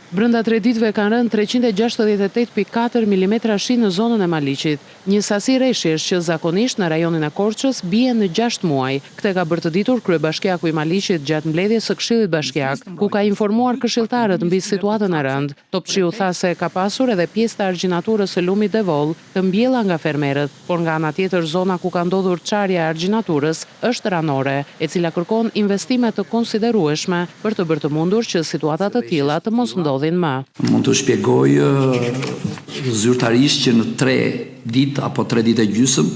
Brenda 3 ditëve kanë rënë 368.4 mm shi në zonën e Maliqit, një sasi rreshjesh që zakonisht në rajonin e Korçës bie në 6 muaj. Këtë ka bërë të ditur kryebashkiaku i Maliqit gjatë mbledhjes së Këshillit Bashkiak, ku ka informuar këshilltarët mbi situatën e rëndë. Topçiu tha se ka pasur edhe pjesë të argjinaturës së lumit Devol të mbjella nga fermerët, por nga ana tjetër zona ku ka ndodhur çarja e argjinaturës është ranore, e cila kërkon investime të konsiderueshme për të bërë të mundur që situata të tilla të mos ndodhin më. Mund të shpjegoj zyrtarisht që në 3 ditë apo 3 ditë e gjysmë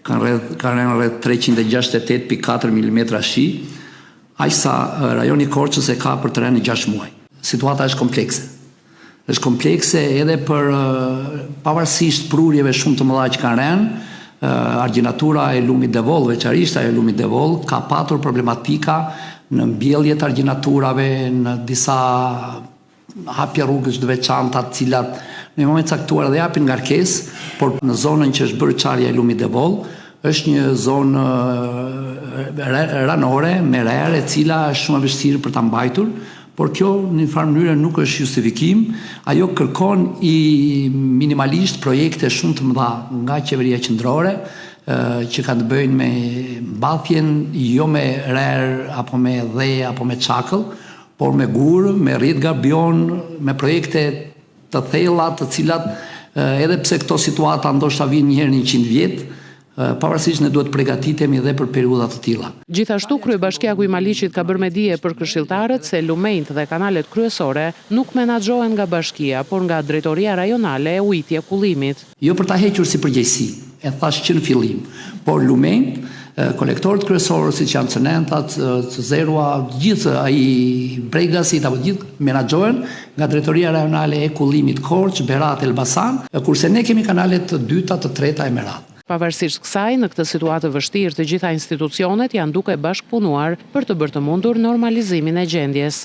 kanë rënë rreth 368.4 mm shi, aq sa rajoni Korçës e ka për të rënë 6 muaj. Situata është komplekse. Është komplekse edhe për pavarësisht prurjeve shumë të mëdha që kanë rënë, argjinatura e lumit Devol, veçarisht ajo e lumit Devol, ka patur problematika në mbjellje të argjinaturave, në disa hapje rrugës të veçanta, të cilat në moment caktuar dhe japin ngarkesë, por në zonën që është bërë çarja e lumit Devol, është një zonë ranore me rerë, e cila është shumë e vështirë për ta mbajtur, por kjo në një farë mënyrë nuk është justifikim, ajo kërkon i minimalisht projekte shumë të mëdha nga qeveria qendrore, që kanë të bëjnë me mbathjen jo me rerë apo me dhe apo me çakëll, por me gur, me rrit gabion, me projekte të thella, të cilat edhe pse këto situata ndoshta vinë një herë në 100 vjet, pavarësisht ne duhet përgatitemi edhe për periudha të tilla. Gjithashtu kryebashkiaku i Maliqit ka bërë me dije për këshilltarët se lumenjt dhe kanalet kryesore nuk menaxhohen nga bashkia, por nga drejtoria rajonale e ujitje kullimit. Jo për ta hequr si përgjegjësi, e thash që në fillim, por lumenjt, kolektorët kryesorë, siç janë cementat, zerua, gjithë ai bregasit apo gjithë menaxhohen nga drejtoria rajonale e kullimit Korçë, Berat, Elbasan, kurse ne kemi kanalet të dyta, të treta e me radhë. Pavarësisht kësaj, në këtë situatë vështirë, të gjitha institucionet janë duke bashkëpunuar për të bërë të mundur normalizimin e gjendjes.